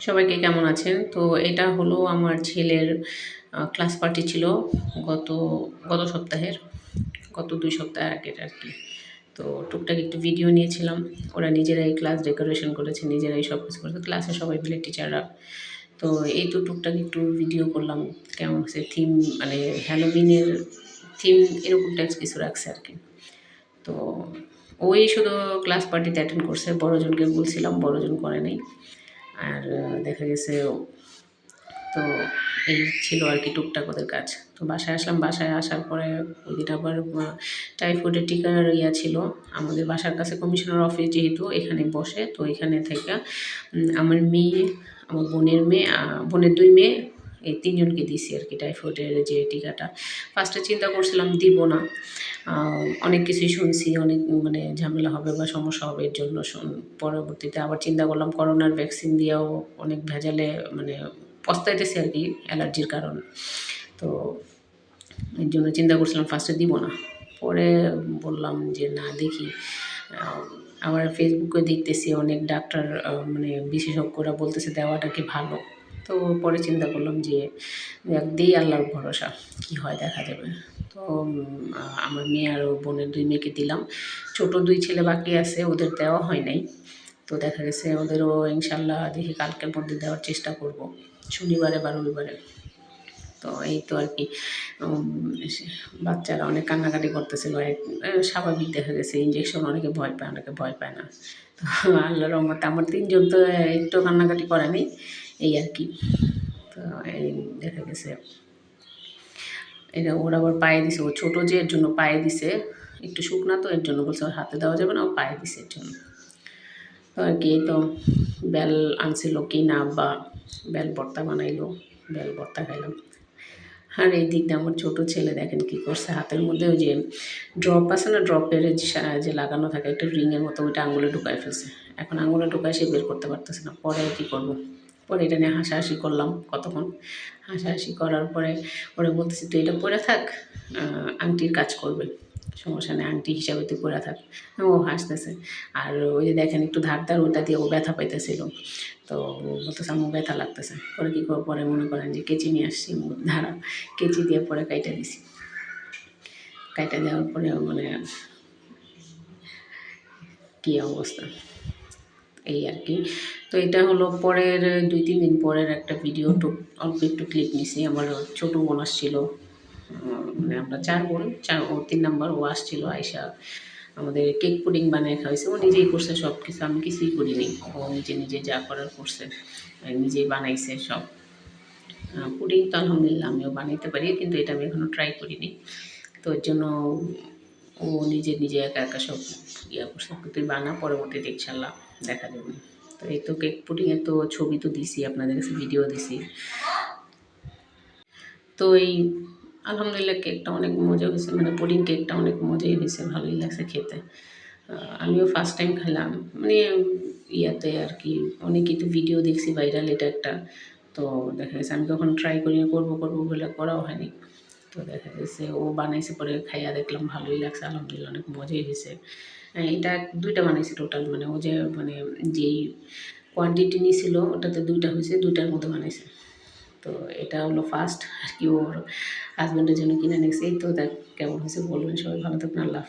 সবাইকে কেমন আছেন? তো এটা হলো আমার ছেলের ক্লাস পার্টি ছিল গত গত সপ্তাহের, গত ২ সপ্তাহ আগের আরকি। তো টুকটাক একটু ভিডিও নিয়েছিলাম। ওরা নিজেরাই ক্লাস ডেকোরেশন করেছে, নিজেরাই সবকিছু করেছে। ক্লাসে সবাই মিলে টিচাররা। তো এই তো টুকটাক একটু ভিডিও করলাম। কেমন হচ্ছে থিম মানে হ্যালোবিনের থিম এরকম টাইপস কিছু রাখছে আরকি। তো ওই শুধু ক্লাস পার্টিতে অ্যাটেন্ড করছে। বড়জনকে বলছিলাম, বড়জন করে নাই। আর দেখা গেছে তো এই ছিল আরকি টুকটাক ওদের কাজ। তো বাসায় আসলাম। বাসায় আসার পরে ওইদিন আবার টাইফয়েডের টিকার ছিল। আমাদের বাসার কাছে কমিশনার অফিস যেহেতু এখানে বসে, তো এখানে থাইকা আমার মেয়ে, আমার বোনের মেয়ে, বোনের ২ মেয়ে এই ৩ জনকে দিছি আরকি টাইফয়েডের যে টিকাটা। ফার্স্টে চিন্তা করছিলাম দিব না। অনেক কিছুই শুনছি, অনেক মানে ঝামেলা হবে বা সমস্যা হবে এর জন্য পরবর্তীতে আবার চিন্তা করলাম করোনার ভ্যাকসিন দিয়েও অনেক ভেজালে মানে পস্তাইতেছি আরকি অ্যালার্জির কারণে। তো এর জন্য চিন্তা করছিলাম ফার্স্টে দিব না। পরে বললাম যে না দেখি। আ আবার ফেসবুকে দেখতেছি অনেক ডাক্তার মানে বিশেষজ্ঞরা বলতেছে দেওয়াটা কি ভালো। তো পরে চিন্তা করলাম যে যাক দেই আল্লাহর ভরসা। কি হয় দেখা যাবে। তো আমার মেয়ে আর বোনের ২ মেয়েকে দিলাম। ছোট ২ ছেলে বাকি আছে ওদের দেওয়া হয় নাই। তো দেখা গেছে ওদেরও ইনশাআল্লাহ দেখি কালকের মধ্যে দেওয়ার চেষ্টা করব। শনিবারে বা রবিবারে। তো এই তো আরকি উম বাচ্চারা অনেক কান্নাকাটি করতেছিল। স্বাভাবিক দেখা গেছে ইনজেকশন অনেকে ভয় পায়, অনেকে ভয় পায় না। তো আল্লাহর রহমতে আমার ৩ জন তো একটুও কান্নাকাটি করে নাই। এই আরকি। তো এই দেখা গেছে এটা ওর আবার পায়ে দিছে। ও ছোট যে এর জন্য পায়ে দিছে। একটু শুকনা তো এর জন্য বলছে ওর হাতে দেওয়া যাবে না, ও পায়ে দিছে এর জন্য। তো আরকি এই তো বেল আনছিল কিনা আব্বা, বেল ভর্তা বানাইলো। বেল ভর্তা খাইলাম। আর এই দিক দিয়ে আমার ছোট ছেলে দেখেন কি করছে হাতের মধ্যে ওই যে ড্রপ আছে না ড্রপের যে লাগানো থাকে একটা রিংয়ের মতো ওইটা আঙুলে ঢুকায় ফেলছে। এখন আঙুলে ঢুকায় সে বের করতে পারতেছে না। পরে কী করব? পরে এটা নিয়ে হাসাহাসি করলাম কতক্ষণ। হাসাহাসি করার পরে ওরে বলতেছি তুই এটা পরে থাক, আংটির কাজ করবে। সমস্যা নেই আংটি হিসাবে তুই পরে থাক। ও হাসতেছে। আর ওই যে দেখেন একটু ধার ওটা দিয়ে ও ব্যথা পাইতেছিল। তো বলতেছে আম্মু ব্যথা লাগতেছে। পরে কী করব? পরে মনে করেন যে কেচি নিয়ে আসছি ধারা কেচি দিয়ে পরে কাইটা দিছি। কাইটা দেওয়ার পরে মানে কী অবস্থা এই আরকি। তো এটা হলো পরের ২-৩ দিন পরের একটা ভিডিও অল্প একটু ক্লিপ নিছি। আমার ছোট বোন আসছিল। মানে আমরা ৪ বোন, ও ৩ নাম্বার ও আসছিল আইসা আমাদের কেক পুডিং বানায় খাওয়াইছে। ও নিজেই করছে সবকিছু। আমি কিছুই করিনি। ও নিজে যা করার করছে। নিজেই বানাইছে সব। পুডিং তো আলহামদুলিল্লাহ আমিও বানাইতে পারি। কিন্তু এটা আমি এখনো ট্রাই করিনি। তো এর জন্য ও নিজে একা সব করছে। তুই বানা পরবর্তীতে ইনশাআল্লাহ দেখা যাবে। তো এই তো কেক পুডিংয়ের তো ছবি তো দিছি আপনাদের কাছে ভিডিও দিছি। তো এই আলহামদুলিল্লাহ কেকটা অনেক মজা হয়েছে মানে পুডিং কেকটা অনেক মজাই হয়েছে ভালোই লাগছে খেতে। আমিও ফার্স্ট টাইম খেলাম মানে ইয়াতে আর কি অনেকেই তো ভিডিও দেখছি ভাইরাল এটা একটা। তো দেখা গেছে আমি কখনো ট্রাই করিনি করবো বলে করাও হয়নি। তো দেখা গেছে ও বানাইছে পরে খাইয়া দেখলাম ভালোই লাগছে আলহামদুলিল্লাহ অনেক মজাই হয়েছে। এটা ২ টা বানাইছি টোটাল মানে ও যে মানে যেই কোয়ান্টিটি নিছিল ওটাতে ২ টা হয়েছে ২ টার মতো বানাইছে। তো এটা হলো ফার্স্ট আর কি ওর হাসব্যান্ডের জন্য কিনে নিয়েছি। এই তো দেখ কেমন হয়েছে বলবেন সবাই ভালো থাকবেন আল্লাহ হাফেজ।